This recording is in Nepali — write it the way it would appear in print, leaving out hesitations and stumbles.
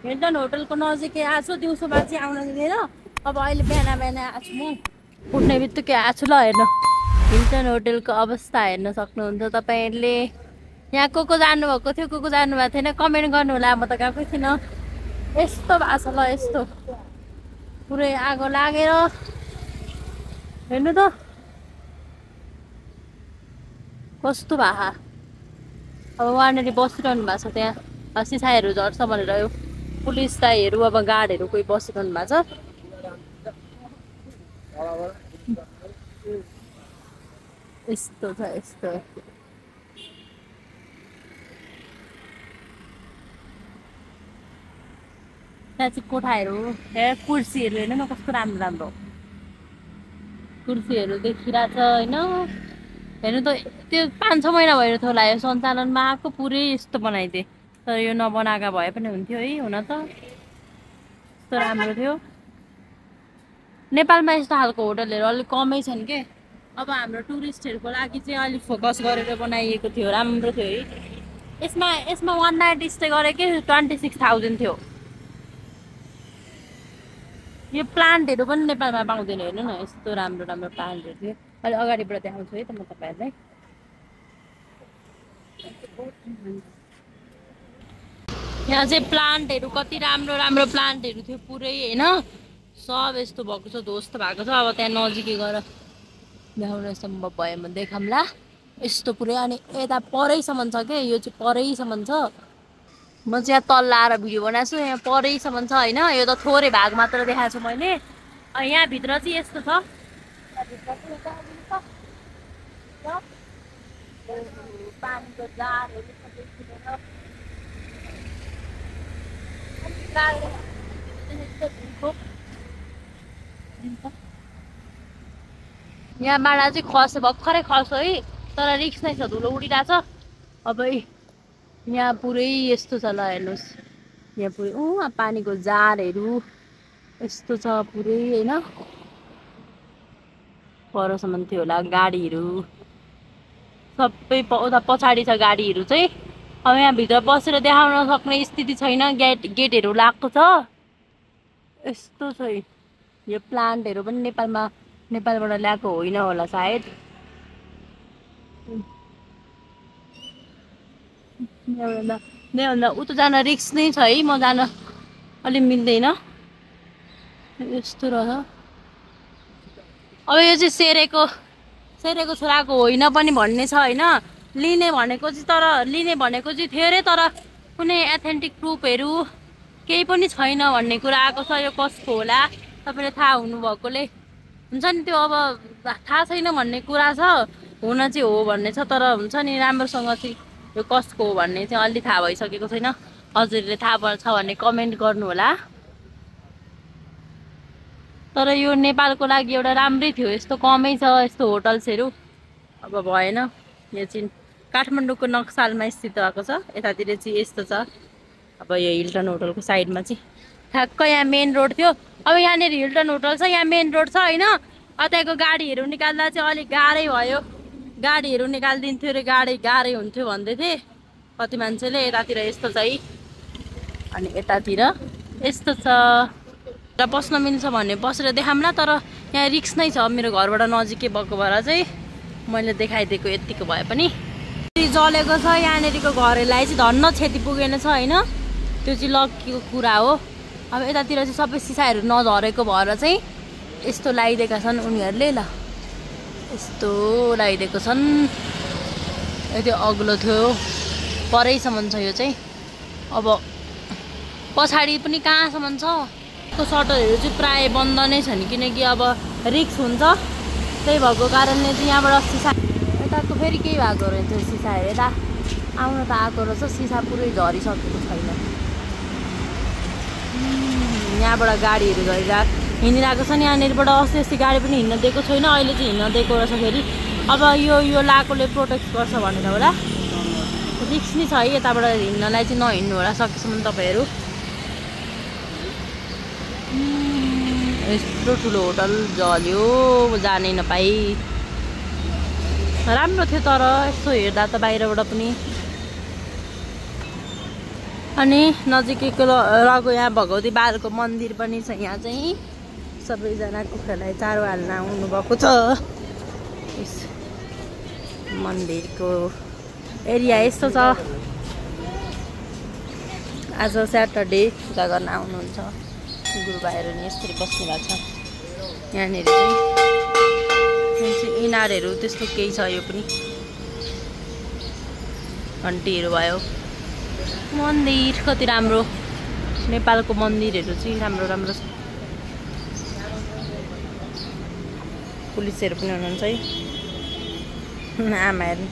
हिल्टन होटलको नजिकै आएको छु दिउँसोमा चाहिँ आउन दिँदैन अब अहिले बिहान बिहान आएको छु म उठ्ने बित्तिकै आएको छु ल हेर्नु हिल्टन होटलको अवस्था हेर्न सक्नुहुन्छ तपाईँहरूले यहाँ को जानुभएको थियो को जानुभएको थिएन कमेन्ट गर्नु होला म त गएकै थिइनँ यस्तो भएको छ ल यस्तो पुरै आगो लागेर हेर्नु त कस्तो भए अब वहाँनिर बसिरहनु भएको छ त्यहाँ सिसाहरू झर्छ भनेर यो पुलिस दाइहरू अब गार्डहरू कोही बसिरहनु भएको छ यस्तो छ यस्तो त्यहाँ चाहिँ कोठाहरू कुर्सीहरू हेर्नु न कस्तो राम्रो राम्रो कुर्सीहरू देखिरहेछ होइन हेर्नु त त्यो 5-6 महिना भइरहेको थियो होला यो सञ्चालनमा आएको पुरै यस्तो बनाइदिए तर यो नबनाएका भए पनि हुन्थ्यो है हुन त यस्तो राम्रो थियो नेपालमा यस्तो खालको होटलहरू अलिक कमै छन् के अब हाम्रो टुरिस्टहरूको लागि चाहिँ अलिक फोकस गरेर बनाइएको थियो राम्रो थियो है यसमा 1 नाइट स्टे गरेकै 26,000 थियो यो प्लान्टहरू पनि नेपालमा पाउँदैन हेर्नु न यस्तो राम्रो राम्रो प्लान्टहरू थियो अहिले अगाडिबाट देखाउँछु है त म तपाईँहरूलाई यहाँ चाहिँ प्लान्टहरू कति राम्रो राम्रो प्लान्टहरू थियो पुरै होइन सब यस्तो भएको छ ध्वस्त भएको छ अब त्यहाँ नजिकै गएर देखाउन सम्भव भयो म देखाउँला यस्तो पुरै अनि यता परैसम्म छ क्या यो चाहिँ परैसम्म छ म चाहिँ यहाँ तल आएर भिडियो बनाएको छु यहाँ परैसम्म छ होइन यो त थोरै भाग मात्र देखाएको छु मैले यहाँभित्र चाहिँ यस्तो छ पानीको जारहरू यहाँबाट चाहिँ खस भर्खरै खस है तर रिक्स नै छ धुलो उडिरहेछ अब यहाँ पुरै यस्तो छ ल हेर्नुहोस् यहाँ पुरै पानीको जारहरू यस्तो छ पुरै होइन परसम्म थियो होला गाडीहरू सबै उता पछाडि छ गाडीहरू चाहिँ अब यहाँभित्र बसेर देखाउन सक्ने स्थिति छैन गेटहरू लागेको छ यस्तो छ यो प्लान्टहरू पनि नेपालबाट ल्याएको होइन होला सायद उता जान रिक्स नै छ है म जान अलि मिल्दैन यस्तो रहेछ अब यो चाहिँ सेरेको छोराको होइन पनि भन्ने छ होइन लिने भनेको चाहिँ थियो अरे तर कुनै एथेन्टिक प्रुफहरू केही पनि छैन भन्ने कुरा आएको छ यो कसको होला तपाईँले थाहा हुनुभएकोले हुन्छ नि त्यो अब थाहा छैन भन्ने कुरा छ हुन चाहिँ हो भन्ने छ तर हुन्छ नि राम्रोसँग चाहिँ यो कसको हो भन्ने चाहिँ अलि थाहा भइसकेको छैन हजुरले थाहा छ भने कमेन्ट गर्नु होला तर यो नेपालको लागि एउटा राम्रै थियो यस्तो कमै छ यस्तो होटल्सहरू अब भएन यो चाहिँ काठमाडौँको नक्सालमा स्थित भएको छ यतातिर चाहिँ यस्तो छ अब यो हिल्टन होटलको साइडमा चाहिँ ठ्याक्क यहाँ मेन रोड थियो अब यहाँनिर हिल्टन होटल छ यहाँ मेन रोड छ होइन त्यहाँको गाडीहरू निकाल्दा चाहिँ अलिक गाह्रै भयो गाडीहरू निकालिदिन्थ्यो अरे गाह्रै हुन्थ्यो भन्दै थिए कति मान्छेले यतातिर यस्तो छ है अनि यतातिर यस्तो छ र बस्न मिल्छ भने बसेर देखाउँला तर यहाँ रिक्स नै छ मेरो घरबाट नजिकै भएको भएर चाहिँ मैले देखाइदिएको यतिको भए पनि जलेको छ यहाँनिरको घरहरूलाई चाहिँ धन्न क्षति पुगेन छ होइन त्यो चाहिँ लकीको कुरा हो अब यतातिर चाहिँ सबै सिसाहरू नझरेको भएर चाहिँ यस्तो लगाइदिएका छन् उनीहरूले ल यस्तो लगाइदिएको छन् त्यो अग्लो थियो परैसम्म छ यो चाहिँ अब पछाडि पनि कहाँसम्म छ त्यो सटरहरू चाहिँ प्राय बन्द नै छन् किनकि अब रिक्स हुन्छ त्यही भएको कारणले चाहिँ यहाँबाट सिसा यताको फेरि केही भएको रहेछ सिसाहरू यता आउन त आएको रहेछ सिसा पुरै झरिसकेको छैन यहाँबाट गाडीहरू हिँडिरहेको छ नि यहाँनिरबाट अस्ति गाडी पनि हिँड्न दिएको छैन अहिले चाहिँ हिँड्न दिएको रहेछ फेरि अब यो लाकोले प्रोटेक्ट गर्छ भनेर होला रिक्स नै छ है यताबाट हिँड्नलाई चाहिँ नहिँड्नु होला सकेसम्म तपाईँहरू यत्रो ठुलो होटल जल्यो जानै नपाई राम्रो थियो तर यसो हेर्दा त बाहिरबाट पनि अनि नजिकैको रगोया भगवती बालको मन्दिर पनि छ। यहाँ चाहिँ सबैजना कुखुरालाई चारो हाल्न आउनुभएको छ। यस मन्दिरको एरिया यस्तो छ। आज स्याटरडे पूजा गर्न आउनुहुन्छ गुरुबाहरू नि यसरी बस्नु भएको छ। यहाँनिर चाहिँ इनारहरू त्यस्तो केही छ। यो पनि घन्टीहरू भयो। मन्दिर कति राम्रो, नेपालको मन्दिरहरू चाहिँ राम्रो राम्रो छ। पुलिसहरू पनि हुनुहुन्छ है आमाहरू।